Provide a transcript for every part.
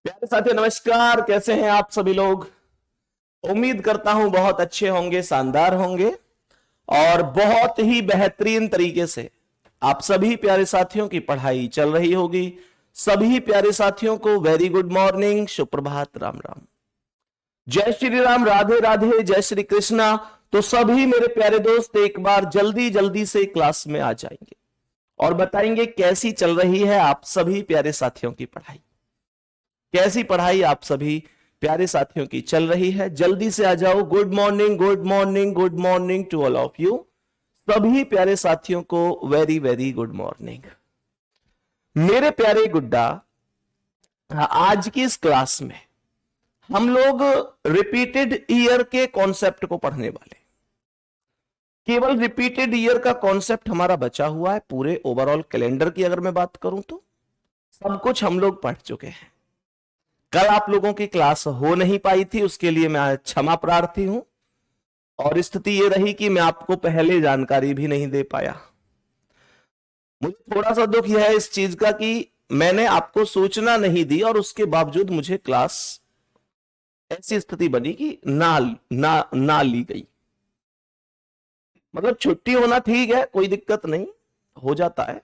प्यारे साथियों नमस्कार। कैसे हैं आप सभी लोग। उम्मीद करता हूं बहुत अच्छे होंगे, शानदार होंगे और बहुत ही बेहतरीन तरीके से आप सभी प्यारे साथियों की पढ़ाई चल रही होगी। सभी प्यारे साथियों को वेरी गुड मॉर्निंग, सुप्रभात, राम राम, जय श्री राम, राधे राधे, जय श्री कृष्णा। तो सभी मेरे प्यारे दोस्त एक बार जल्दी जल्दी से क्लास में आ जाएंगे और बताएंगे कैसी चल रही है आप सभी प्यारे साथियों की पढ़ाई। कैसी पढ़ाई आप सभी प्यारे साथियों की चल रही है, जल्दी से आ जाओ। Good morning, good morning, good morning to all of you. सभी प्यारे साथियों को वेरी वेरी गुड मॉर्निंग। मेरे प्यारे गुड्डा, आज की इस क्लास में हम लोग रिपीटेड ईयर के कॉन्सेप्ट को पढ़ने वाले। केवल रिपीटेड ईयर का कॉन्सेप्ट हमारा बचा हुआ है। पूरे ओवरऑल कैलेंडर की अगर मैं बात करूं तो सब कुछ हम लोग पढ़ चुके हैं। कल आप लोगों की क्लास हो नहीं पाई थी, उसके लिए मैं क्षमा प्रार्थी हूं। और स्थिति ये रही कि मैं आपको पहले जानकारी भी नहीं दे पाया। मुझे थोड़ा सा दुख यह है इस चीज का कि मैंने आपको सूचना नहीं दी और उसके बावजूद मुझे क्लास ऐसी स्थिति बनी कि ना ली गई। मतलब छुट्टी होना ठीक है, कोई दिक्कत नहीं, हो जाता है।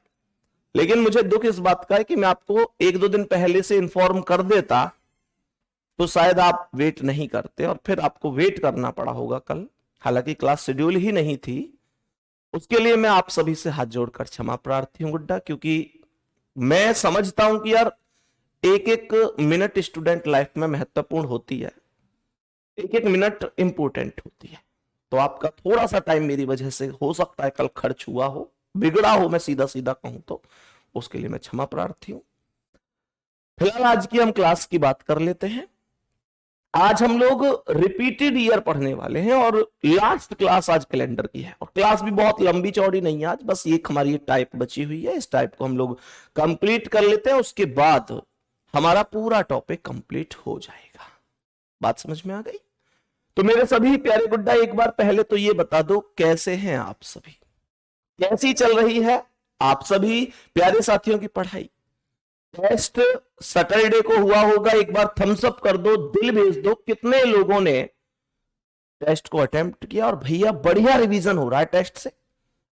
लेकिन मुझे दुख इस बात का है कि मैं आपको एक दो दिन पहले से इन्फॉर्म कर देता तो शायद आप वेट नहीं करते और फिर आपको वेट करना पड़ा होगा कल। हालांकि क्लास शेड्यूल ही नहीं थी। उसके लिए मैं आप सभी से हाथ जोड़कर क्षमा प्रार्थी हूं गुड्डा, क्योंकि मैं समझता हूं कि यार एक एक मिनट स्टूडेंट लाइफ में महत्वपूर्ण होती है, एक एक मिनट इंपॉर्टेंट होती है। तो आपका थोड़ा सा टाइम मेरी वजह से हो सकता है कल खर्च हुआ हो, बिगड़ा हो, मैं सीधा सीधा कहूं तो उसके लिए मैं क्षमा प्रार्थी हूं। फिलहाल आज की हम क्लास की बात कर लेते हैं। आज हम लोग रिपीटेड ईयर पढ़ने वाले हैं और लास्ट क्लास आज कैलेंडर की है। और क्लास भी बहुत लंबी चौड़ी नहीं है आज, बस एक हमारी टाइप बची हुई है। इस टाइप को हम लोग कंप्लीट कर लेते हैं, उसके बाद हमारा पूरा टॉपिक कंप्लीट हो जाएगा। बात समझ में आ गई। तो मेरे सभी प्यारे गुड्डा, एक बार पहले तो ये बता दो कैसे हैं आप सभी, कैसी चल रही है आप सभी प्यारे साथियों की पढ़ाई। टेस्ट सैटरडे को हुआ होगा, एक बार थम्स अप कर दो, दिल भेज दो। कितने लोगों ने टेस्ट को अटेम्प्ट किया और भैया बढ़िया रिवीजन हो रहा है टेस्ट से,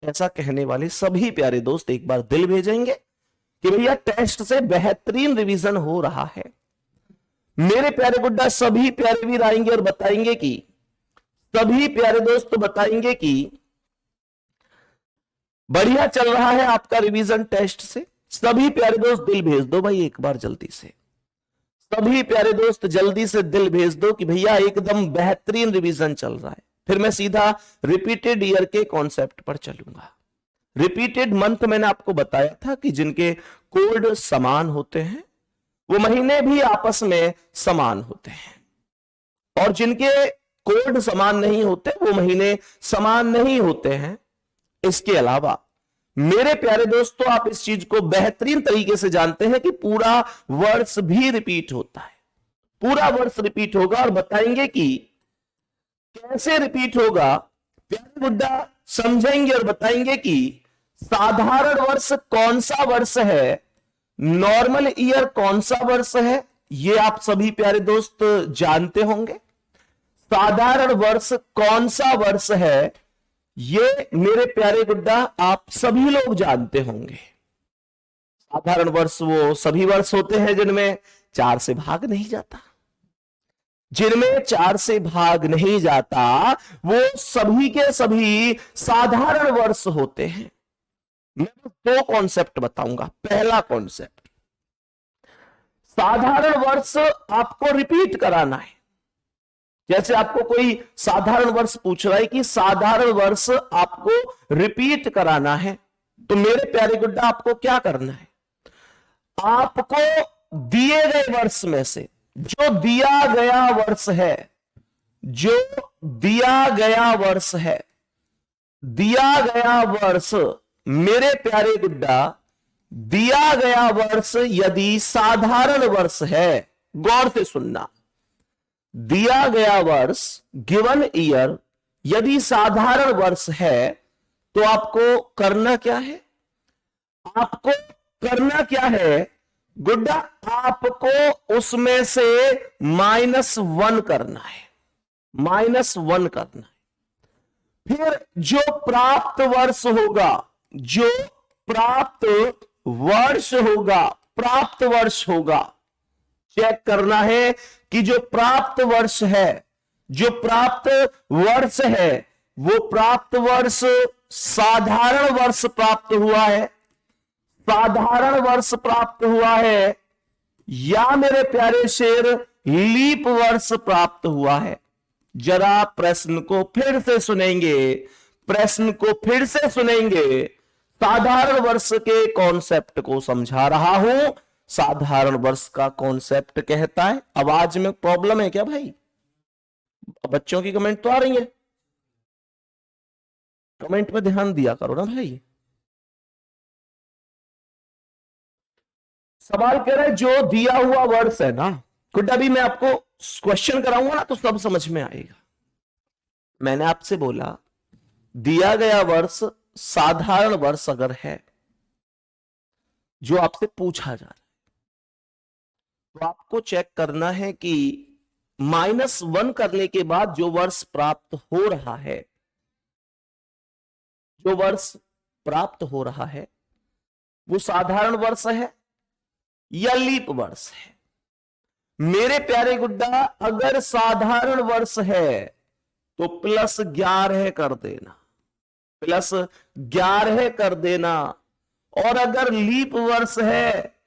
ऐसा कहने वाले सभी प्यारे दोस्त एक बार दिल भेजेंगे कि भैया टेस्ट से बेहतरीन रिवीजन हो रहा है। मेरे प्यारे गुड्डा, सभी प्यारे वीर आएंगे और बताएंगे कि, सभी प्यारे दोस्त बताएंगे कि बढ़िया चल रहा है आपका रिवीजन टेस्ट से। सभी प्यारे दोस्त दिल भेज दो भाई एक बार जल्दी से। सभी प्यारे दोस्त जल्दी से दिल भेज दो कि भैया एकदम बेहतरीन रिवीजन चल रहा है। फिर मैं सीधा रिपीटेड ईयर के कॉन्सेप्ट पर चलूंगा। रिपीटेड मंथ मैंने आपको बताया था कि जिनके कोड समान होते हैं वो महीने भी आपस में समान होते हैं, और जिनके कोड समान नहीं होते वो महीने समान नहीं होते हैं। इसके अलावा मेरे प्यारे दोस्तों, आप इस चीज को बेहतरीन तरीके से जानते हैं कि पूरा वर्ष भी रिपीट होता है। पूरा वर्ष रिपीट होगा और बताएंगे कि कैसे रिपीट होगा। प्यारे गुड्डा समझेंगे और बताएंगे कि साधारण वर्ष कौन सा वर्ष है, नॉर्मल ईयर कौन सा वर्ष है, ये आप सभी प्यारे दोस्त जानते होंगे। साधारण वर्ष कौन सा वर्ष है ये मेरे प्यारे गुड्डा आप सभी लोग जानते होंगे। साधारण वर्ष वो सभी वर्ष होते हैं जिनमें 4 से भाग नहीं जाता। जिनमें 4 से भाग नहीं जाता वो सभी के सभी साधारण वर्ष होते हैं। मैं 2 कॉन्सेप्ट बताऊंगा। पहला कॉन्सेप्ट, साधारण वर्ष आपको रिपीट कराना है। जैसे आपको कोई साधारण वर्ष पूछ रहा है कि साधारण वर्ष आपको रिपीट कराना है, तो मेरे प्यारे गुड्डा आपको क्या करना है, आपको दिए गए वर्ष में से जो दिया गया वर्ष है, जो दिया गया वर्ष है, दिया गया वर्ष मेरे प्यारे गुड्डा, दिया गया वर्ष यदि साधारण वर्ष है, गौर से सुनना, दिया गया वर्ष गिवन ईयर यदि साधारण वर्ष है तो आपको करना क्या है, आपको करना क्या है, गुड्डा आपको उसमें से -1 करना है, -1 करना है। फिर जो प्राप्त वर्ष होगा, जो प्राप्त वर्ष होगा, प्राप्त वर्ष होगा, चेक करना है कि जो प्राप्त वर्ष है, जो प्राप्त वर्ष है, वो प्राप्त वर्ष साधारण वर्ष प्राप्त हुआ है, साधारण वर्ष प्राप्त हुआ है, या मेरे प्यारे शेर लीप वर्ष प्राप्त हुआ है। जरा प्रश्न को फिर से सुनेंगे, प्रश्न को फिर से सुनेंगे। साधारण वर्ष के कॉन्सेप्ट को समझा रहा हूं। साधारण वर्ष का कॉन्सेप्ट कहता है, आवाज में प्रॉब्लम है क्या भाई? बच्चों की कमेंट तो आ रही है, कमेंट में ध्यान दिया करो ना भाई। सवाल कह रहे जो दिया हुआ वर्ष है ना, कुछ अभी मैं आपको क्वेश्चन कराऊंगा ना तो सब समझ में आएगा। मैंने आपसे बोला दिया गया वर्ष साधारण वर्ष अगर है, जो आपसे पूछा जा रहा है, तो आपको चेक करना है कि -1 करने के बाद जो वर्ष प्राप्त हो रहा है, जो वर्ष प्राप्त हो रहा है वो साधारण वर्ष है या लीप वर्ष है। मेरे प्यारे गुड्डा, अगर साधारण वर्ष है तो +11 कर देना, +11 कर देना, और अगर लीप वर्ष है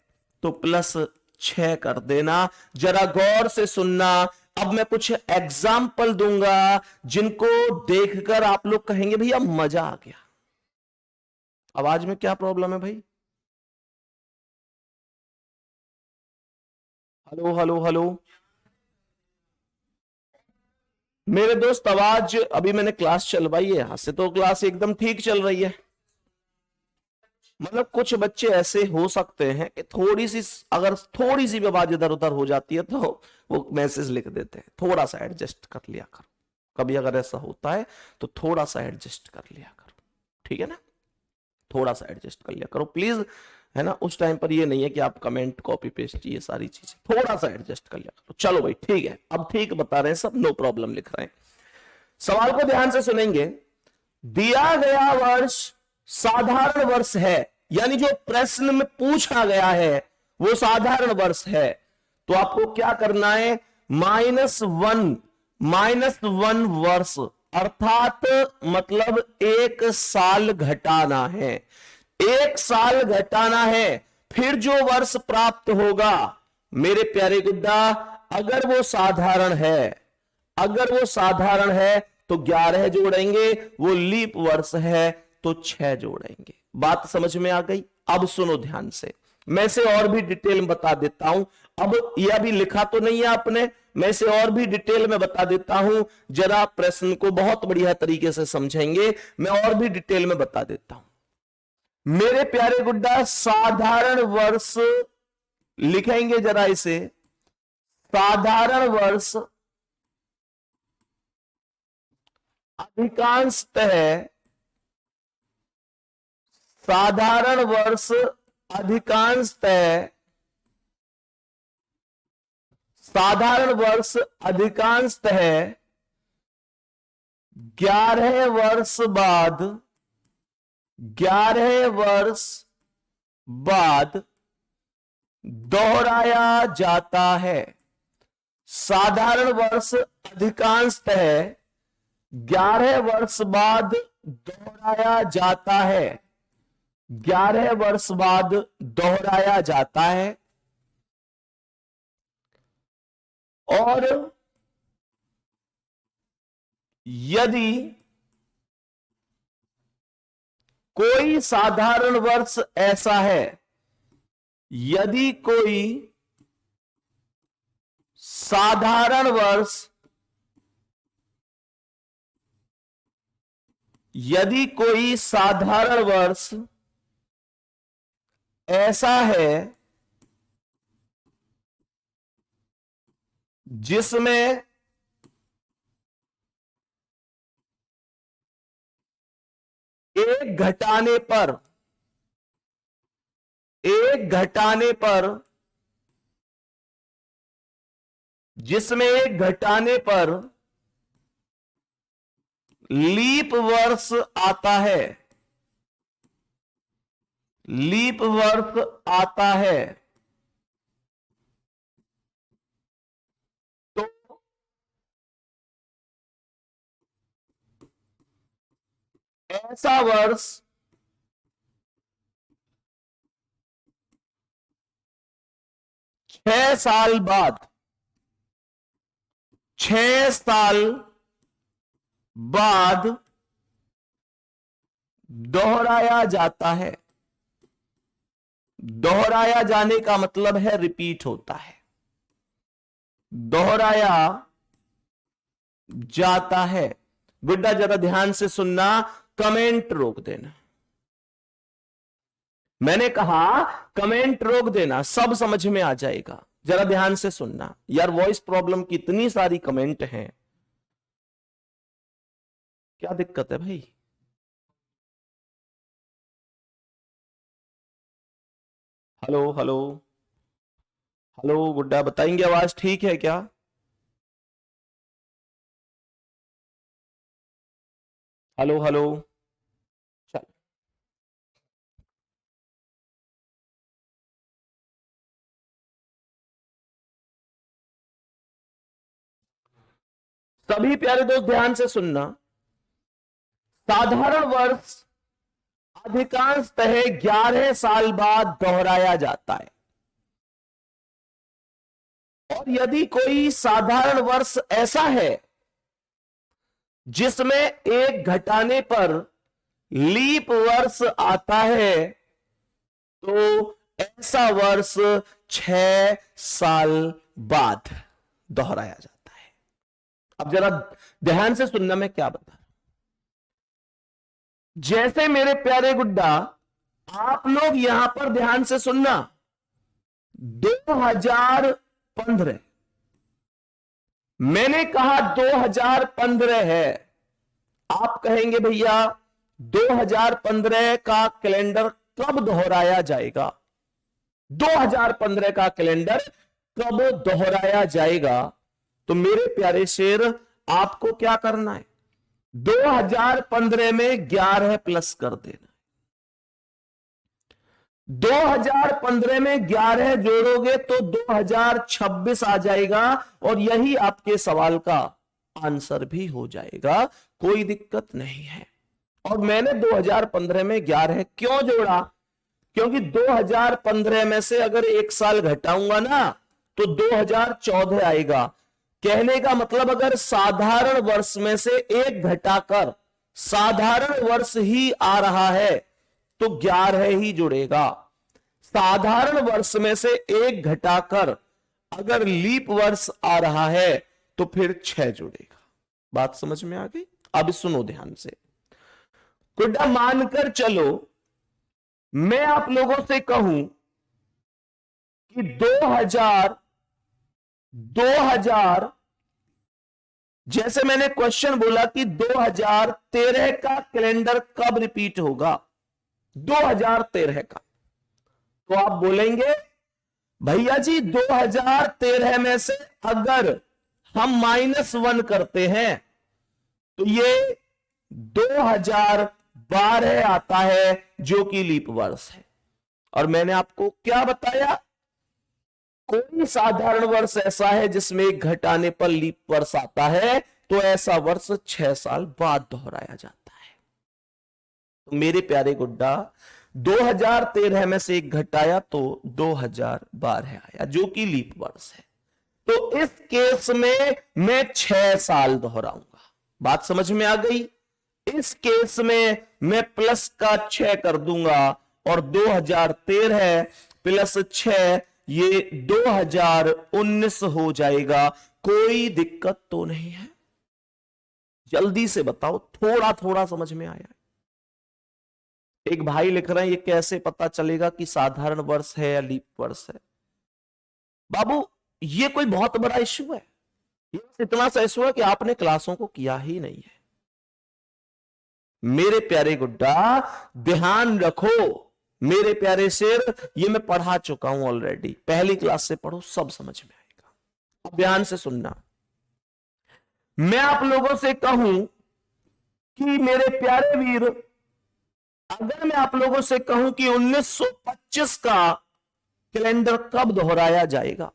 तो +6 कर देना। जरा गौर से सुनना, अब मैं कुछ एग्जाम्पल दूंगा जिनको देखकर आप लोग कहेंगे भैया मजा आ गया। आवाज में क्या प्रॉब्लम है भाई? हेलो हेलो हेलो मेरे दोस्त, आवाज अभी मैंने क्लास चलवाई है, यहां से तो क्लास एकदम ठीक चल रही है। मतलब कुछ बच्चे ऐसे हो सकते हैं कि थोड़ी सी, अगर थोड़ी सी भी आवाज इधर उधर हो जाती है तो वो मैसेज लिख देते हैं, थोड़ा सा एडजस्ट कर लिया करो। कभी अगर ऐसा होता है तो थोड़ा सा एडजस्ट कर लिया करो, ठीक है ना? थोड़ा सा एडजस्ट कर लिया करो प्लीज, है ना? उस टाइम पर ये नहीं है कि आप कमेंट कॉपी पेस्ट ये सारी चीजें, थोड़ा सा एडजस्ट कर लिया करो। चलो भाई ठीक है, अब ठीक बता रहे हैं सब, नो प्रॉब्लम लिख रहे हैं। सवाल को ध्यान से सुनेंगे। दिया गया वर्ष साधारण वर्ष है, यानी जो प्रश्न में पूछा गया है वो साधारण वर्ष है, तो आपको क्या करना है? -1 वर्ष, अर्थात मतलब 1 साल घटाना है, 1 साल घटाना है। फिर जो वर्ष प्राप्त होगा मेरे प्यारे गुड्डा, अगर वो साधारण है, अगर वो साधारण है तो 11 जोड़ेंगे, वो लीप वर्ष है तो 6 जोड़ेंगे। बात समझ में आ गई? अब सुनो ध्यान से, मैं इसे और भी डिटेल में बता देता हूं। अब यह अभी लिखा तो नहीं है आपने, मैं इसे और भी डिटेल में बता देता हूं, जरा प्रश्न को बहुत बढ़िया तरीके से समझेंगे। मैं और भी डिटेल में बता देता हूं मेरे प्यारे गुड्डा। साधारण वर्ष लिखेंगे, जरा इसे, साधारण वर्ष अधिकांशतः, साधारण वर्ष अधिकांशतः, साधारण वर्ष अधिकांशतः 11 वर्ष बाद, 11 वर्ष बाद दोहराया जाता है। साधारण वर्ष अधिकांशतः 11 वर्ष बाद दोहराया जाता है, 11 वर्ष बाद दोहराया जाता है। और यदि कोई साधारण वर्ष ऐसा है, यदि कोई साधारण वर्ष, यदि कोई साधारण वर्ष ऐसा है जिसमें एक घटाने पर, एक घटाने पर जिसमें एक घटाने पर लीप वर्ष आता है, लीप वर्ष आता है, तो ऐसा वर्ष 6 साल बाद, 6 साल बाद दोहराया जाता है। दोहराया जाने का मतलब है रिपीट होता है, दोहराया जाता है। गुड्डा जरा ध्यान से सुनना, कमेंट रोक देना। मैंने कहा कमेंट रोक देना, सब समझ में आ जाएगा। जरा ध्यान से सुनना यार, वॉइस प्रॉब्लम की इतनी सारी कमेंट हैं, क्या दिक्कत है भाई? हेलो हेलो हेलो गुड्डा, बताएंगे आवाज ठीक है क्या? हेलो हेलो, चल सभी प्यारे दोस्त ध्यान से सुनना। साधारण वर्ष अधिकांशतः 11 साल बाद दोहराया जाता है, और यदि कोई साधारण वर्ष ऐसा है जिसमें एक घटाने पर लीप वर्ष आता है, तो ऐसा वर्ष 6 साल बाद दोहराया जाता है। अब जरा ध्यान से सुनना मैं क्या बता रहा हूं। जैसे मेरे प्यारे गुड्डा, आप लोग यहां पर ध्यान से सुनना, 2015 मैंने कहा 2015 है। आप कहेंगे भैया 2015 का कैलेंडर कब दोहराया जाएगा? 2015 का कैलेंडर कब दोहराया जाएगा? तो मेरे प्यारे शेर, आपको क्या करना है, 2015 में 11 प्लस कर देना। 2015 में 11 जोड़ोगे तो 2026 आ जाएगा, और यही आपके सवाल का आंसर भी हो जाएगा, कोई दिक्कत नहीं है। और मैंने 2015 में 11 क्यों जोड़ा? क्योंकि 2015 में से अगर एक साल घटाऊंगा ना तो 2014 आएगा। कहने का मतलब अगर साधारण वर्ष में से एक घटाकर साधारण वर्ष ही आ रहा है तो 11 ही जुड़ेगा। साधारण वर्ष में से एक घटाकर अगर लीप वर्ष आ रहा है तो फिर 6 जुड़ेगा। बात समझ में आ गई? अब सुनो ध्यान से। गुड्डा मानकर चलो मैं आप लोगों से कहूं कि 2000 जैसे मैंने क्वेश्चन बोला कि 2013 का कैलेंडर कब रिपीट होगा, 2013 का, तो आप बोलेंगे भैया जी 2013 में से अगर हम -1 करते हैं तो ये 2012 आता है जो कि लीप वर्ष है। और मैंने आपको क्या बताया, कोई साधारण वर्ष ऐसा है जिसमें एक घटाने पर लीप वर्ष आता है तो ऐसा वर्ष 6 साल बाद दोहराया जाता है। तो मेरे प्यारे गुड्डा 2013 में से एक घटाया तो 2012 आया जो कि लीप वर्ष है। तो इस केस में मैं 6 साल दोहराऊंगा। बात समझ में आ गई? इस केस में मैं प्लस का 6 कर दूंगा और 2013 प्लस 6 ये 2019 हो जाएगा। कोई दिक्कत तो नहीं है? जल्दी से बताओ, थोड़ा थोड़ा समझ में आया? एक भाई लिख रहे हैं ये कैसे पता चलेगा कि साधारण वर्ष है या लीप वर्ष है? बाबू ये कोई बहुत बड़ा इश्यू है? ये इतना सा इश्यू है कि आपने क्लासों को किया ही नहीं है। मेरे प्यारे गुड्डा ध्यान रखो, मेरे प्यारे शेर, ये मैं पढ़ा चुका हूं ऑलरेडी। पहली क्लास से पढ़ो, सब समझ में आएगा। अब ध्यान से सुनना, मैं आप लोगों से कहूं कि मेरे प्यारे वीर, अगर मैं आप लोगों से कहूं कि 1925 का कैलेंडर कब दोहराया जाएगा,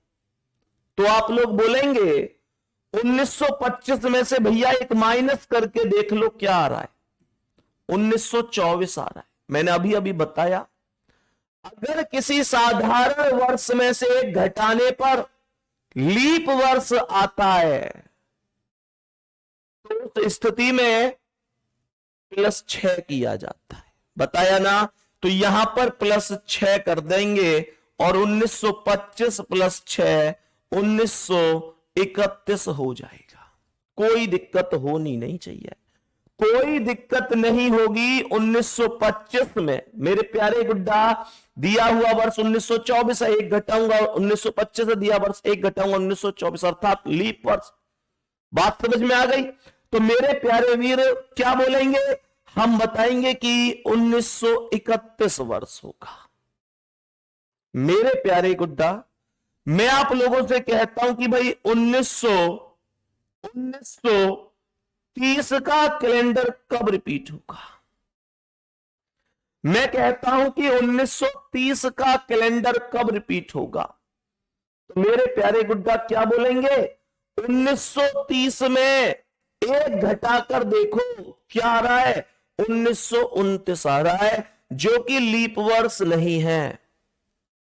तो आप लोग बोलेंगे 1925 में से भैया एक माइनस करके देख लो क्या आ रहा है, 1924 आ रहा है। मैंने अभी अभी बताया, अगर किसी साधारण वर्ष में से एक घटाने पर लीप वर्ष आता है, तो उस स्थिति में +6 किया जाता है, बताया ना। तो यहां पर +6 कर देंगे और 1925 + 6 1931 हो जाएगा। कोई दिक्कत होनी नहीं चाहिए, कोई दिक्कत नहीं होगी। 1925 में मेरे प्यारे गुड्डा दिया हुआ वर्ष 1924 है, एक घटाऊंगा 1925 से दिया वर्ष एक घटाऊंगा 1924, अर्थात लीप वर्ष। बात समझ में आ गई? तो मेरे प्यारे वीर क्या बोलेंगे, हम बताएंगे कि 1931 वर्ष होगा। मेरे प्यारे गुड्डा, मैं आप लोगों से कहता हूं कि भाई 1930 का कैलेंडर कब रिपीट होगा। मैं कहता हूं कि 1930 का कैलेंडर कब रिपीट होगा, तो मेरे प्यारे गुड्डा क्या बोलेंगे, 1930 में एक घटाकर देखो क्या आ रहा है, 1929 आ रहा है, जो कि लीप वर्ष नहीं है।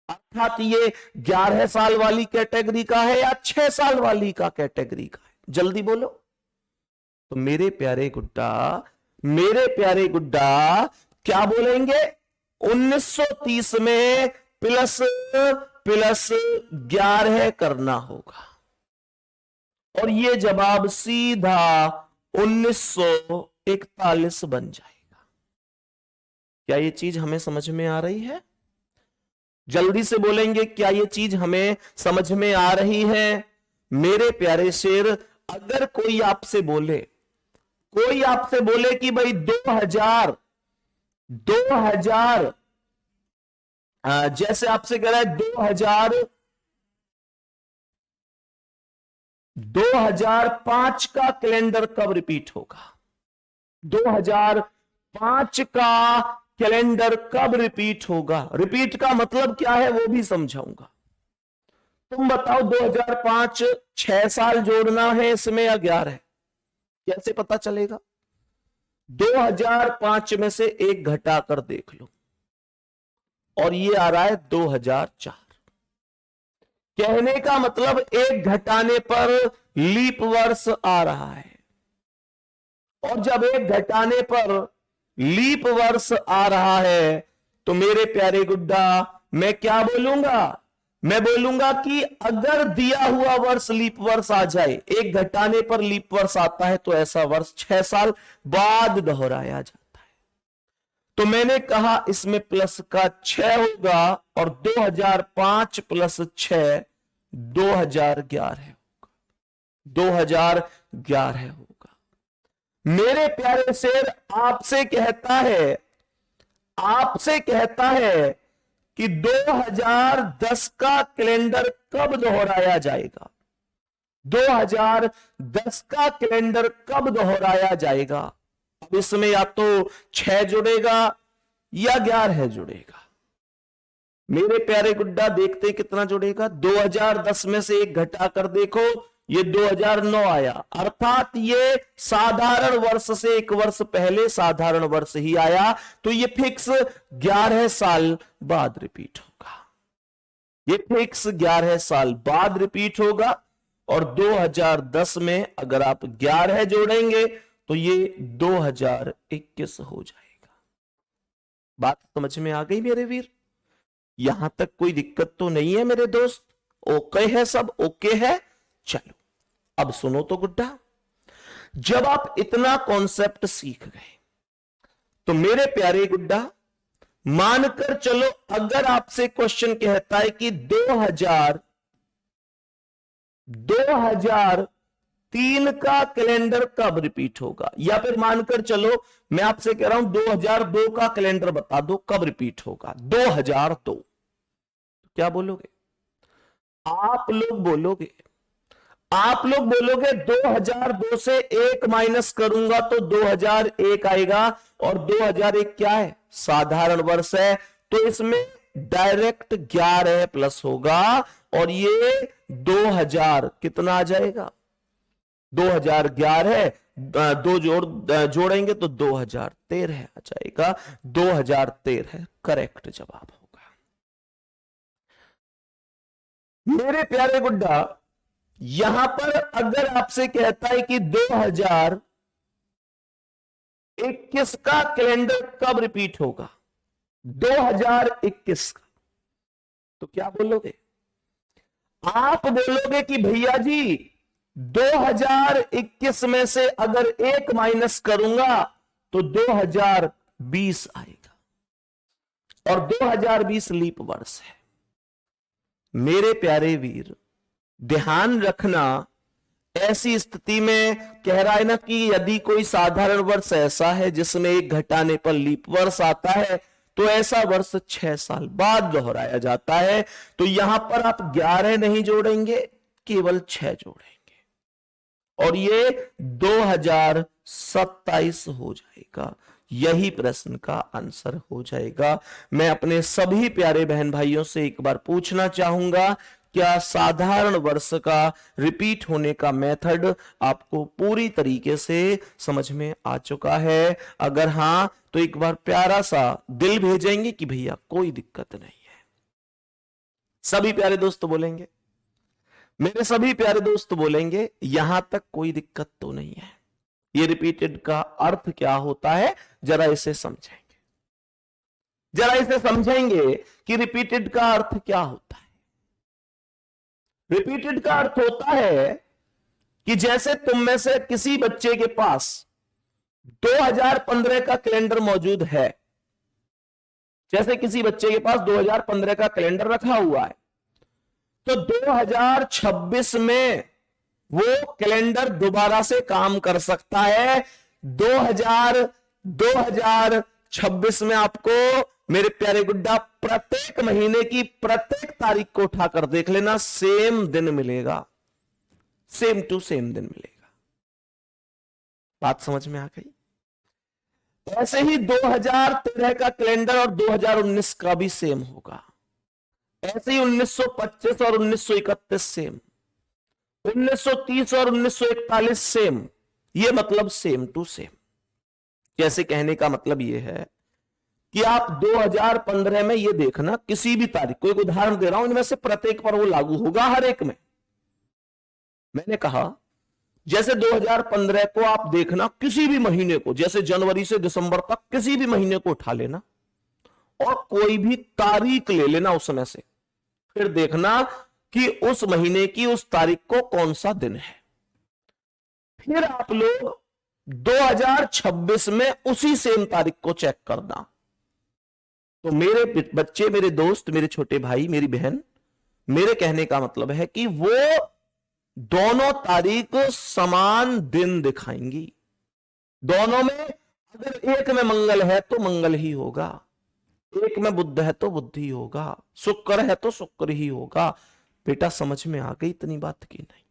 अर्थात ये 11 साल वाली कैटेगरी का है या 6 साल वाली का कैटेगरी का है, जल्दी बोलो। तो मेरे प्यारे गुड्डा क्या बोलेंगे, 1930 में प्लस 11 करना होगा, और ये जवाब सीधा 1941 बन जाएगा। क्या ये चीज हमें समझ में आ रही है? जल्दी से बोलेंगे, क्या ये चीज हमें समझ में आ रही है? मेरे प्यारे शेर, अगर कोई आपसे बोले कि भाई 2000 जैसे आपसे कह रहा है 2005 का कैलेंडर कब रिपीट होगा, 2005 का कैलेंडर कब रिपीट होगा, रिपीट का मतलब क्या है वो भी समझाऊंगा। तुम बताओ 2005 6 साल जोड़ना है इसमें या 11 है, कैसे पता चलेगा? 2005 में से एक घटाकर देख लो, और ये आ रहा है 2004। कहने का मतलब एक घटाने पर लीप वर्ष आ रहा है, और जब एक घटाने पर लीप वर्ष आ रहा है तो मेरे प्यारे गुड्डा मैं क्या बोलूंगा, मैं बोलूंगा कि अगर दिया हुआ वर्ष लीप वर्ष आ जाए, एक घटाने पर लीप वर्ष आता है, तो ऐसा वर्ष 6 साल बाद दोहराया जाता है। तो मैंने कहा इसमें प्लस का 6 होगा, और 2005 + 6 2011 होगा, 2011 होगा। मेरे प्यारे शेर, आपसे कहता है कि 2010 का कैलेंडर कब दोहराया जाएगा, 2010 का कैलेंडर कब दोहराया जाएगा। अब इसमें या तो 6 जुड़ेगा या 11 जुड़ेगा। मेरे प्यारे गुड्डा देखते कितना जुड़ेगा, 2010 में से एक घटाकर देखो, ये 2009 आया, अर्थात ये साधारण वर्ष से एक वर्ष पहले साधारण वर्ष ही आया, तो ये फिक्स 11 साल बाद रिपीट होगा, ये फिक्स 11 साल बाद रिपीट होगा। और 2010 में अगर आप 11 जोड़ेंगे तो ये 2021 हो जाएगा। बात समझ में आ गई मेरे वीर? यहां तक कोई दिक्कत तो नहीं है मेरे दोस्त? ओके है, सब ओके है? चलो अब सुनो तो गुड्डा, जब आप इतना कॉन्सेप्ट सीख गए तो मेरे प्यारे गुड्डा मानकर चलो, अगर आपसे क्वेश्चन कहता है कि 2003 का कैलेंडर कब रिपीट होगा, या फिर मानकर चलो मैं आपसे कह रहा हूं 2002 का कैलेंडर बता दो कब रिपीट होगा, 2002, क्या बोलोगे? आप लोग बोलोगे आप लोग बोलोगे 2002 से 1 माइनस करूंगा तो 2001 आएगा, और 2001 क्या है? साधारण वर्ष है, तो इसमें डायरेक्ट 11 प्लस होगा, और ये 2000 कितना आ जाएगा? 2011, दो जोड़ेंगे तो 2013 आ जाएगा। 2013 करेक्ट जवाब होगा। मेरे प्यारे गुड्डा, यहां पर अगर आपसे कहता है कि 2021 का कैलेंडर कब रिपीट होगा, 2021 का, तो क्या बोलोगे? आप बोलोगे कि भैया जी 2021 में से अगर 1 माइनस करूंगा तो 2020 आएगा, और 2020 लीप वर्ष है। मेरे प्यारे वीर, ध्यान रखना, ऐसी स्थिति में कह रहा है ना कि यदि कोई साधारण वर्ष ऐसा है जिसमें 1 घटाने पर लीप वर्ष आता है, तो ऐसा वर्ष 6 साल बाद दोहराया जाता है। तो यहां पर आप 11 नहीं जोड़ेंगे, केवल 6 जोड़ेंगे, और ये 2027 हो जाएगा। यही प्रश्न का आंसर हो जाएगा। मैं अपने सभी प्यारे बहन भाइयों से एक बार पूछना चाहूंगा, क्या साधारण वर्ष का रिपीट होने का मेथड आपको पूरी तरीके से समझ में आ चुका है? अगर हां तो एक बार प्यारा सा दिल भेजेंगे कि भैया कोई दिक्कत नहीं है। सभी प्यारे दोस्त बोलेंगे, मेरे सभी प्यारे दोस्त बोलेंगे यहां तक कोई दिक्कत तो नहीं है। ये रिपीटेड का अर्थ क्या होता है, जरा इसे समझेंगे, जरा इसे समझेंगे कि रिपीटेड का अर्थ क्या होता है। रिपीटेड का अर्थ होता है कि जैसे तुम में से किसी बच्चे के पास 2015 का कैलेंडर मौजूद है, जैसे किसी बच्चे के पास 2015 का कैलेंडर रखा हुआ है, तो 2026 में वो कैलेंडर दोबारा से काम कर सकता है। 2026 में आपको मेरे प्यारे गुड्डा प्रत्येक महीने की प्रत्येक तारीख को उठाकर देख लेना, सेम दिन मिलेगा, सेम टू सेम दिन मिलेगा। बात समझ में आ गई? ऐसे ही 2013 का कैलेंडर और 2019 का भी सेम होगा। ऐसे ही 1925 और 1931 सेम, 1930 और 1941 सेम। ये मतलब सेम टू सेम। जैसे कहने का मतलब ये है कि आप 2015 में ये देखना, किसी भी तारीख को, एक उदाहरण दे रहा हूं, इनमें से प्रत्येक पर वो लागू होगा, हर एक में। मैंने कहा जैसे 2015 को आप देखना, किसी भी महीने को, जैसे जनवरी से दिसंबर तक किसी भी महीने को उठा लेना और कोई भी तारीख ले लेना उसमें से, फिर देखना कि उस महीने की उस तारीख को कौन सा दिन है। फिर आप लोग 2026 में उसी सेम तारीख को चेक करना। तो मेरे बच्चे, मेरे दोस्त, मेरे छोटे भाई, मेरी बहन, मेरे कहने का मतलब है कि वो दोनों तारीख समान दिन दिखाएंगी। दोनों में अगर एक में मंगल है तो मंगल ही होगा, एक में बुध है तो बुध ही होगा, शुक्र है तो शुक्र ही होगा। बेटा समझ में आ गई इतनी बात की नहीं?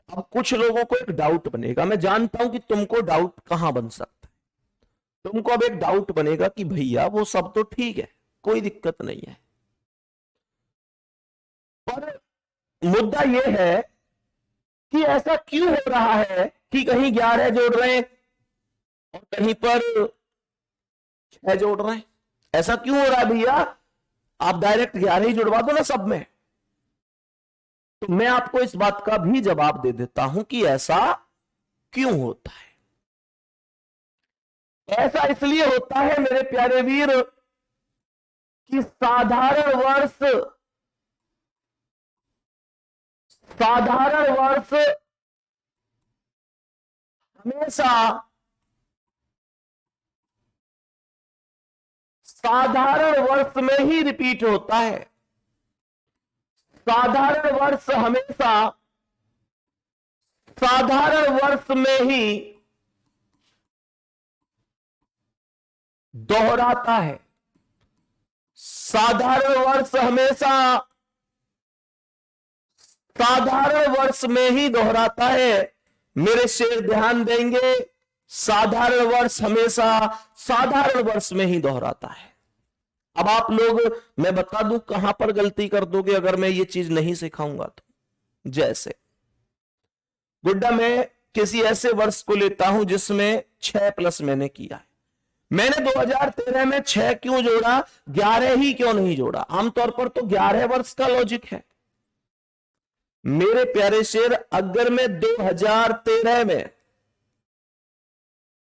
अब कुछ लोगों को एक डाउट बनेगा, मैं जानता हूं कि तुमको डाउट कहां बन सकता है। तुमको अब एक डाउट बनेगा कि भैया वो सब तो ठीक है, कोई दिक्कत नहीं है, पर मुद्दा यह है कि ऐसा क्यों हो रहा है कि कहीं 11 जोड़ रहे हैं और कहीं पर 6 जोड़ रहे हैं? ऐसा क्यों हो रहा है भैया? आप डायरेक्ट 11 ही जुड़वा दो ना सब में। तो मैं आपको इस बात का भी जवाब दे देता हूं कि ऐसा क्यों होता है। ऐसा इसलिए होता है मेरे प्यारे वीर कि साधारण वर्ष हमेशा साधारण वर्ष में ही रिपीट होता है। साधारण वर्ष हमेशा साधारण वर्ष में ही दोहराता है। साधारण वर्ष हमेशा साधारण वर्ष में ही दोहराता है। मेरे शेर ध्यान देंगे, साधारण वर्ष हमेशा साधारण वर्ष में ही दोहराता है। अब आप लोग, मैं बता दूं कहां पर गलती कर दोगे अगर मैं ये चीज नहीं सिखाऊंगा तो। जैसे गुड्डा, मैं किसी ऐसे वर्ष को लेता हूं जिसमें 6 प्लस मैंने किया है। मैंने 2013 में 6 क्यों जोड़ा, 11 ही क्यों नहीं जोड़ा? आमतौर पर तो 11 वर्ष का लॉजिक है। मेरे प्यारे शेर, अगर मैं 2013 में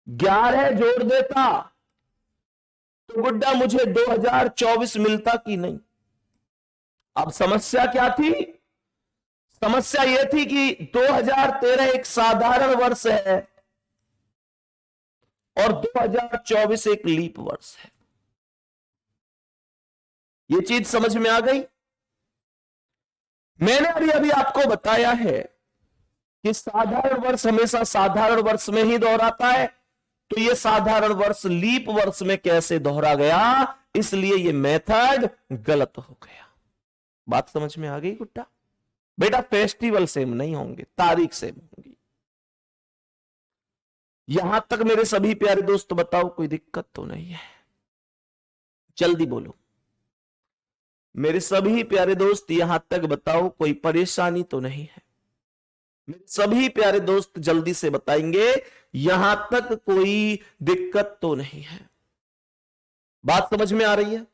11 जोड़ देता तो गुड्डा मुझे 2024 मिलता कि नहीं? अब समस्या क्या थी? समस्या यह थी कि 2013 एक साधारण वर्ष है और 2024 एक लीप वर्ष है। यह चीज समझ में आ गई? मैंने अभी आपको बताया है कि साधारण वर्ष हमेशा साधारण वर्ष में ही दोहराता है, तो यह साधारण वर्ष लीप वर्ष में कैसे दोहरा गया, इसलिए यह मेथड गलत हो गया। बात समझ में आ गई गुड्डा? बेटा फेस्टिवल सेम नहीं होंगे, तारीख सेम होंगी। यहां तक मेरे सभी प्यारे दोस्त बताओ कोई दिक्कत तो नहीं है? जल्दी बोलो मेरे सभी प्यारे दोस्त, यहां तक बताओ कोई परेशानी तो नहीं है? मेरे सभी प्यारे दोस्त जल्दी से बताएंगे यहां तक कोई दिक्कत तो नहीं है? बात समझ में आ रही है?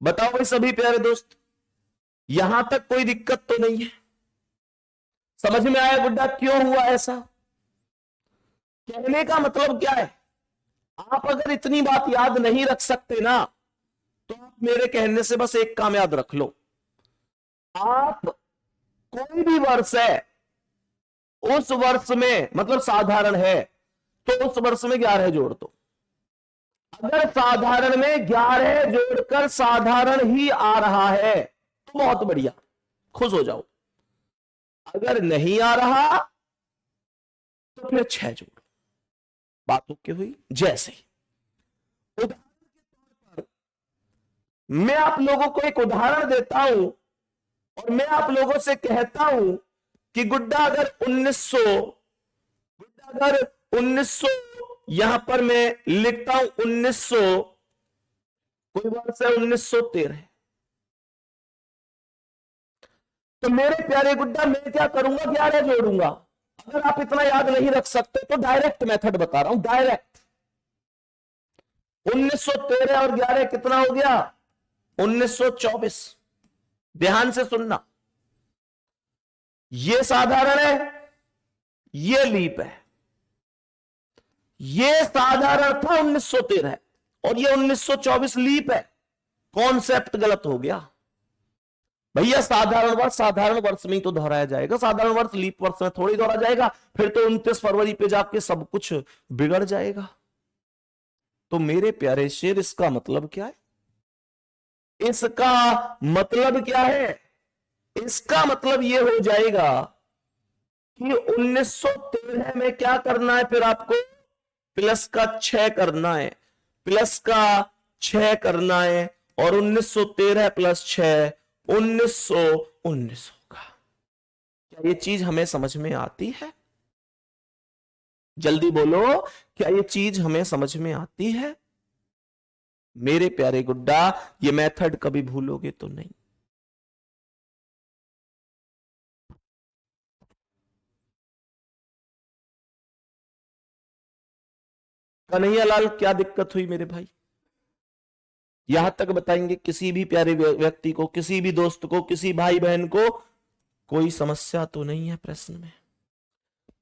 बताओ भाई सभी प्यारे दोस्त, यहां तक कोई दिक्कत तो नहीं है? समझ में आया गुड्डा क्यों हुआ ऐसा? कहने का मतलब क्या है? आप अगर इतनी बात याद नहीं रख सकते ना, तो आप मेरे कहने से बस एक काम याद रख लो। आप कोई भी वर्ष है, उस वर्ष में मतलब साधारण है, तो उस वर्ष में 11 जोड़ दो। अगर साधारण में 11 जोड़कर साधारण ही आ रहा है तो बहुत बढ़िया, खुश हो जाओ। अगर नहीं आ रहा तो फिर 6 जोड़ो। बात ओके हुई? जैसे उदाहरण के तौर पर मैं आप लोगों को एक उदाहरण देता हूं और मैं आप लोगों से कहता हूं कि गुड्डा अगर 1900 यहां पर मैं लिखता हूं 1900, कोई वर्ष है 1913, तो मेरे प्यारे गुड्डा मैं क्या करूंगा, 11 जोड़ूंगा। अगर आप इतना याद नहीं रख सकते तो डायरेक्ट मेथड बता रहा हूं, डायरेक्ट 1913 और 11 कितना हो गया? 1924। ध्यान से सुनना, यह साधारण है, यह लीप है। यह साधारण था 1913 और यह 1924 लीप है। कॉन्सेप्ट गलत हो गया भैया। साधारण वर्ष में ही तो दोहराया जाएगा, साधारण वर्ष लीप वर्ष में थोड़ी दोहरा जाएगा। फिर तो 29 फरवरी पे जाके सब कुछ बिगड़ जाएगा। तो मेरे प्यारे शेर, इसका मतलब क्या है? इसका मतलब क्या है? इसका मतलब यह हो जाएगा कि 1913 में क्या करना है फिर आपको? प्लस का 6 करना है, प्लस का 6 करना है, और 1913 प्लस 6 1919 होगा। क्या ये चीज हमें समझ में आती है? जल्दी बोलो, क्या ये चीज हमें समझ में आती है? मेरे प्यारे गुड्डा, ये मेथड कभी भूलोगे तो नहीं। कन्हैयालाल, क्या दिक्कत हुई मेरे भाई? यहां तक बताएंगे किसी भी प्यारे व्यक्ति को, किसी भी दोस्त को, किसी भाई बहन को कोई समस्या तो नहीं है? प्रश्न में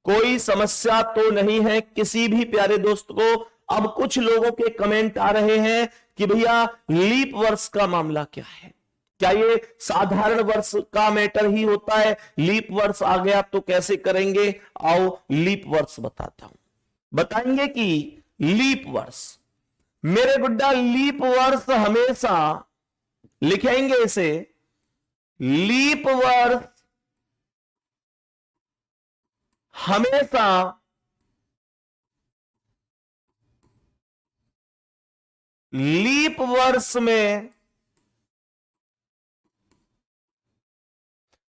कोई समस्या तो नहीं है किसी भी प्यारे दोस्त को? अब कुछ लोगों के कमेंट आ रहे हैं कि भैया लीप वर्ष का मामला क्या है? क्या ये साधारण वर्ष का मैटर ही होता है? लीप वर्ष आ गया तो कैसे करेंगे? आओ लीप वर्ष बताता हूं। बताएंगे कि लीप वर्ष मेरे गुड्डा लीप वर्ष हमेशा, लिखेंगे इसे, लीप वर्ष हमेशा लीप वर्ष में,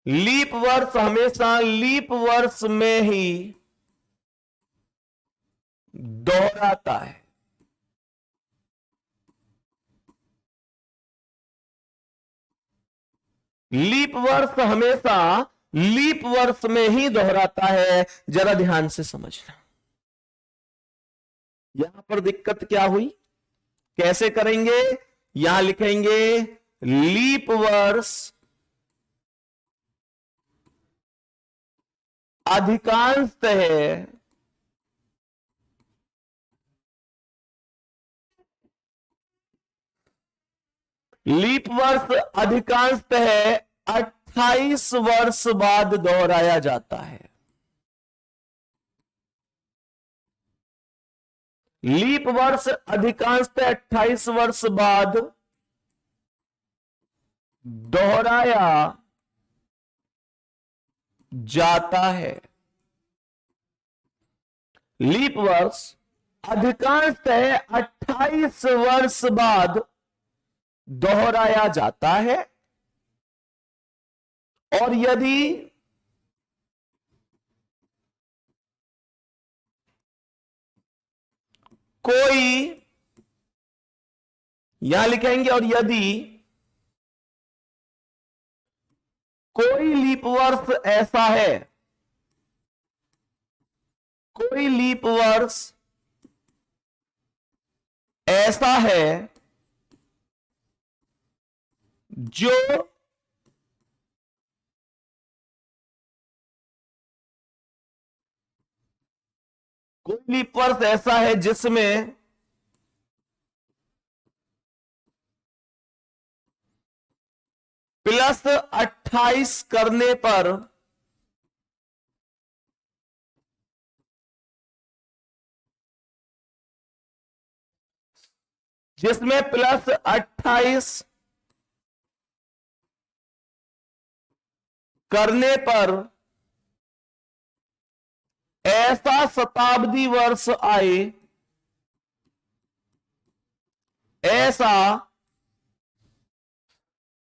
लीप वर्ष हमेशा लीप वर्ष में ही दोहराता है। लीप वर्ष हमेशा लीप वर्ष में ही दोहराता है। जरा ध्यान से समझना, यहां पर दिक्कत क्या हुई, कैसे करेंगे। यहां लिखेंगे लीप वर्ष अधिकांशतः लीप वर्ष अधिकांशतः 28 वर्ष बाद दोहराया जाता है। लीप वर्ष अधिकांशतः 28 वर्ष बाद दोहराया जाता है। लीप वर्ष अधिकांशतः 28 वर्ष बाद दोहराया जाता है। और यदि कोई, यहां लिखेंगे, और यदि कोई लीप वर्ष ऐसा है, कोई लीप वर्ष ऐसा है जो कोई लीप वर्ष ऐसा है जिसमें +28 करने पर जिसमें +28 करने पर ऐसा शताब्दी वर्ष आए, ऐसा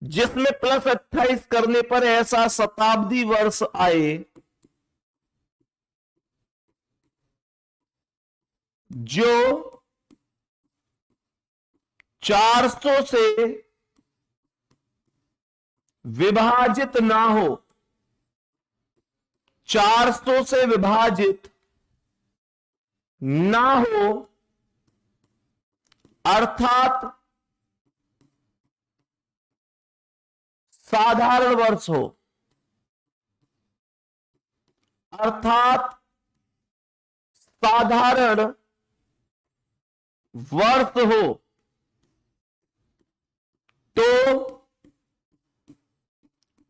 जिसमें +28 करने पर ऐसा शताब्दी वर्ष आए जो 400 से विभाजित ना हो, 400 से विभाजित ना हो, अर्थात साधारण वर्ष हो, अर्थात साधारण वर्ष हो, तो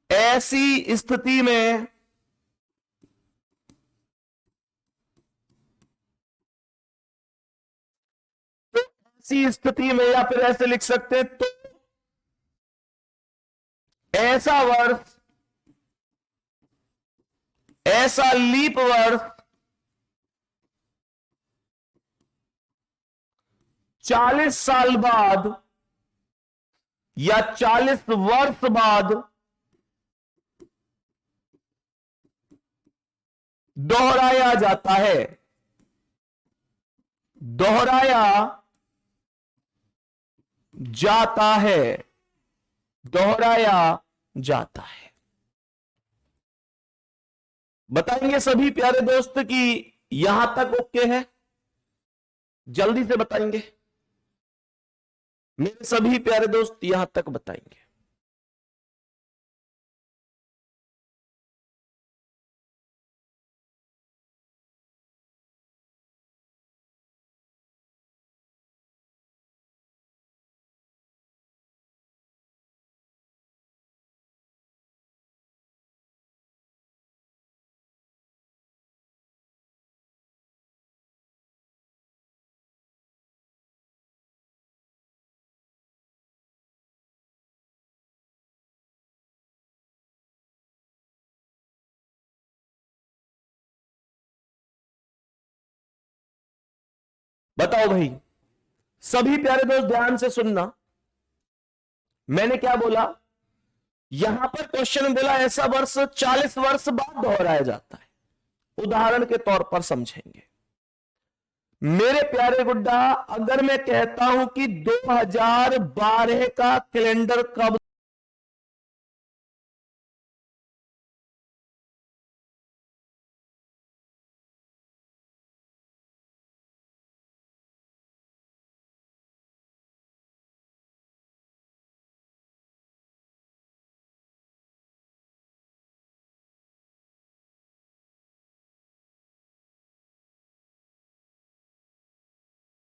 ऐसी स्थिति में या फिर ऐसे लिख सकते हैं, तो ऐसा वर्ष, ऐसा लीप वर्ष 40 साल बाद या 40 वर्ष बाद दोहराया जाता है, दोहराया जाता है, दोहराया जाता है। बताएंगे सभी प्यारे दोस्त कि यहां तक ओके है, जल्दी से बताएंगे मेरे सभी प्यारे दोस्त, यहां तक बताएंगे। बताओ भाई, सभी प्यारे दोस्त ध्यान से सुनना, मैंने क्या बोला? यहां पर क्वेश्चन में बोला ऐसा वर्ष 40 वर्ष बाद दोहराया जाता है। उदाहरण के तौर पर समझेंगे। मेरे प्यारे गुड्डा, अगर मैं कहता हूं कि 2012 का कैलेंडर कब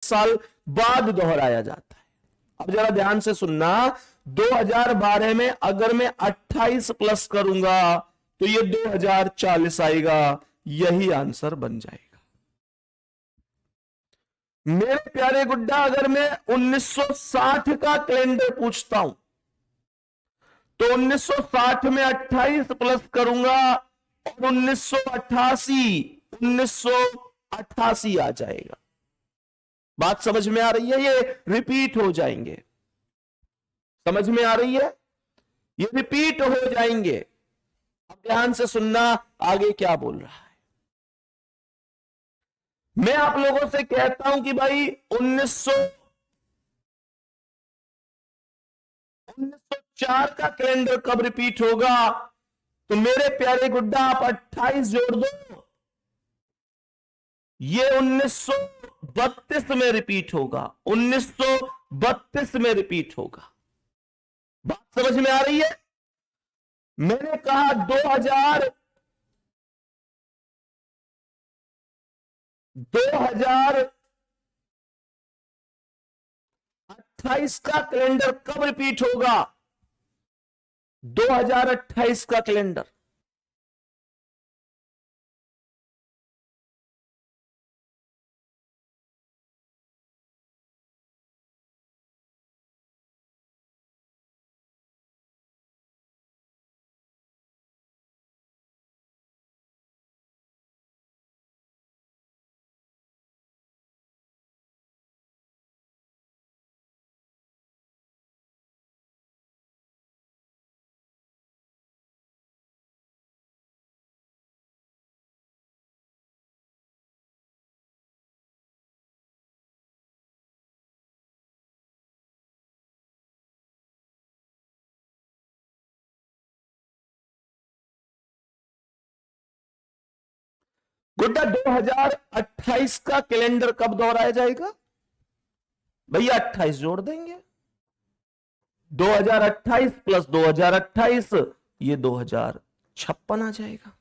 साल बाद दोहराया जाता है? अब जरा ध्यान से सुनना, 2012 में अगर मैं 28 प्लस करूंगा तो ये 2040 आएगा, यही आंसर बन जाएगा। मेरे प्यारे गुड्डा, अगर मैं 1960 का कैलेंडर पूछता हूं तो 1960 में 28 प्लस करूंगा और 1988 आ जाएगा। बात समझ में आ रही है? ये रिपीट हो जाएंगे। समझ में आ रही है? ये रिपीट हो जाएंगे। अब ध्यान से सुनना, आगे क्या बोल रहा है। मैं आप लोगों से कहता हूं कि भाई 1904 का कैलेंडर कब रिपीट होगा, तो मेरे प्यारे गुड्डा आप 28 जोड़ दो, ये 1932 में रिपीट होगा। 1932 में रिपीट होगा। बात समझ में आ रही है? मैंने कहा 2028 का कैलेंडर कब रिपीट होगा? 2028 का कैलेंडर गुड्डा 2028 का कैलेंडर कब दोहराया जाएगा? भैया 28 जोड़ देंगे। 2028 प्लस 2028, ये 2056 आ जाएगा।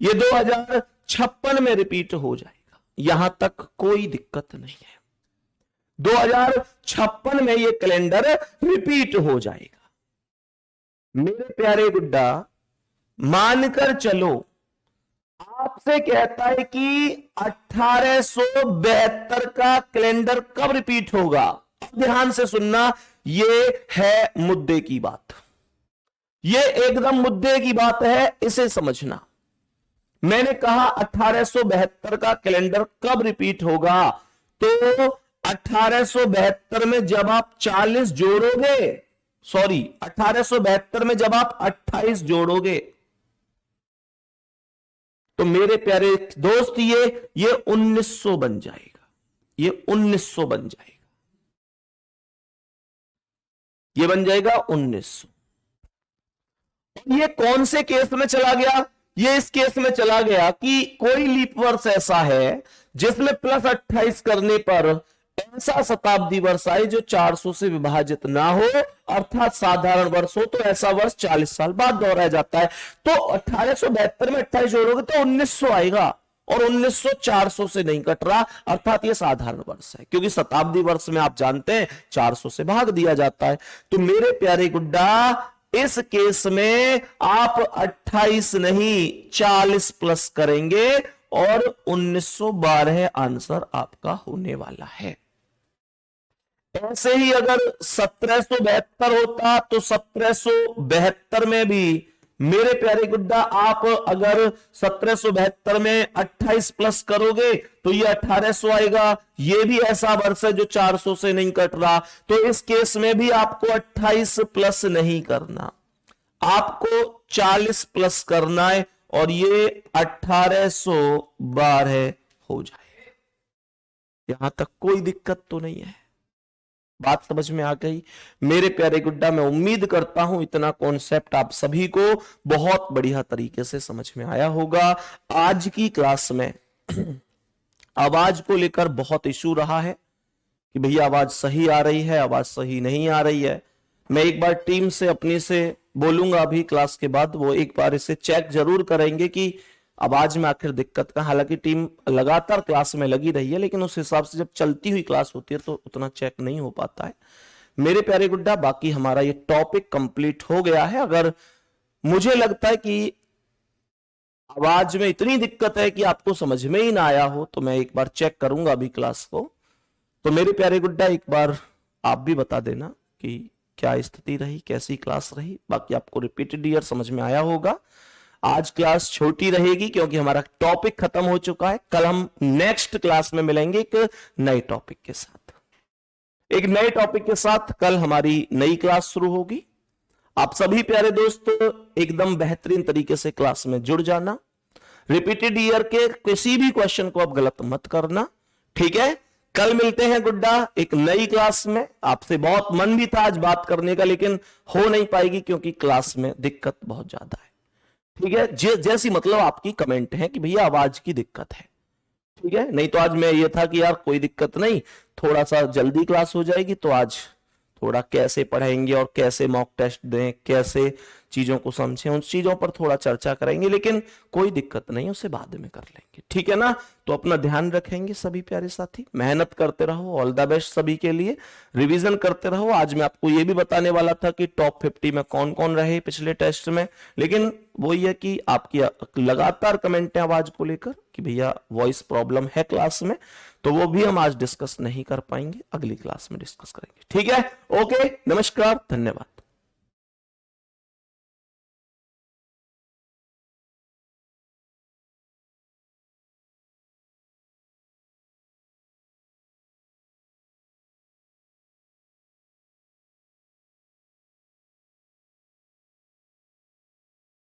ये 2056 में रिपीट हो जाएगा। यहां तक कोई दिक्कत नहीं है। 2056 में ये कैलेंडर रिपीट हो जाएगा। मेरे प्यारे गुड्डा, मानकर चलो आपसे कहता है कि 1872 का कैलेंडर कब रिपीट होगा। ध्यान से सुनना, ये है मुद्दे की बात। ये एकदम मुद्दे की बात है, इसे समझना। मैंने कहा 1872 का कैलेंडर कब रिपीट होगा, तो 1872 में जब आप 40 जोड़ोगे, सॉरी 1872 में जब आप 28 जोड़ोगे, तो मेरे प्यारे दोस्त ये 1900 बन जाएगा। ये 1900 बन जाएगा। ये बन जाएगा 1900। ये कौन से केस में चला गया? ये इस केस में चला गया कि कोई लीप वर्ष ऐसा है जिसमें प्लस 28 करने पर ऐसा शताब्दी वर्ष आए जो 400 से विभाजित ना हो, अर्थात साधारण वर्ष हो, तो ऐसा वर्ष 40 साल बाद दोहराया जाता है। तो 1872 में 28 जोड़ोगे तो 1900 आएगा, और 1900 400 से नहीं कट रहा, अर्थात ये साधारण वर्ष है, क्योंकि शताब्दी वर्ष में आप जानते हैं 400 से भाग दिया जाता है। तो मेरे प्यारे गुड्डा, इस केस में आप 28 नहीं 40 प्लस करेंगे और 1912 आंसर आपका होने वाला है। ऐसे ही अगर 1772 होता तो 1772 में भी मेरे प्यारे गुड्डा, आप अगर 1772 में 28 प्लस करोगे तो ये 1800 आएगा। ये भी ऐसा वर्ष है जो 400 से नहीं कट रहा, तो इस केस में भी आपको 28 प्लस नहीं करना, आपको 40 प्लस करना है और ये 1812 हो जाए। यहां तक कोई दिक्कत तो नहीं है, बात समझ में आ गई मेरे प्यारे गुड्डा। मैं उम्मीद करता हूं इतना कॉन्सेप्ट आप सभी को बहुत बढ़िया तरीके से समझ में आया होगा। आज की क्लास में आवाज को लेकर बहुत इशू रहा है कि भैया आवाज सही आ रही है, आवाज सही नहीं आ रही है। मैं एक बार टीम से अपनी से बोलूंगा अभी क्लास के बाद, वो एक बार इसे चेक जरूर करेंगे कि आवाज में आखिर दिक्कत का। हालांकि टीम लगातार क्लास में लगी रही है, लेकिन उस हिसाब से जब चलती हुई क्लास होती है तो उतना चेक नहीं हो पाता है मेरे प्यारे गुड्डा। बाकी हमारा ये टॉपिक कंप्लीट हो गया है। अगर मुझे लगता है कि आवाज में इतनी दिक्कत है कि आपको समझ में ही ना आया हो, तो मैं एक बार चेक करूंगा अभी क्लास को। तो मेरे प्यारे गुड्डा एक बार आप भी बता देना कि क्या स्थिति रही, कैसी क्लास रही। बाकी आपको रिपीटेड ईयर समझ में आया होगा। आज क्लास छोटी रहेगी क्योंकि हमारा टॉपिक खत्म हो चुका है। कल हम नेक्स्ट क्लास में मिलेंगे एक नए टॉपिक के साथ। एक नए टॉपिक के साथ कल हमारी नई क्लास शुरू होगी। आप सभी प्यारे दोस्त एकदम बेहतरीन तरीके से क्लास में जुड़ जाना। रिपीटेड ईयर के किसी भी क्वेश्चन को आप गलत मत करना, ठीक है। कल मिलते हैं गुड्डा एक नई क्लास में। आपसे बहुत मन भी था आज बात करने का, लेकिन हो नहीं पाएगी क्योंकि क्लास में दिक्कत बहुत ज्यादा है, ठीक है। जैसी मतलब आपकी कमेंट है कि भैया आवाज की दिक्कत है, ठीक है। नहीं तो आज मैं ये था कि यार कोई दिक्कत नहीं, थोड़ा सा जल्दी क्लास हो जाएगी, तो आज थोड़ा कैसे पढ़ाएंगे और कैसे मॉक टेस्ट दें, कैसे चीजों को समझें, उन चीजों पर थोड़ा चर्चा करेंगे। लेकिन कोई दिक्कत नहीं, उसे बाद में कर लेंगे, ठीक है ना। तो अपना ध्यान रखेंगे सभी प्यारे साथी, मेहनत करते रहो। ऑल द बेस्ट सभी के लिए, रिवीजन करते रहो। आज मैं आपको ये भी बताने वाला था कि टॉप 50 में कौन कौन रहे पिछले टेस्ट में, लेकिन वो ये कि आपकी लगातार कमेंट है आवाज को लेकर कि भैया वॉइस प्रॉब्लम है क्लास में, तो वो भी हम आज डिस्कस नहीं कर पाएंगे, अगली क्लास में डिस्कस करेंगे, ठीक है। ओके, नमस्कार, धन्यवाद।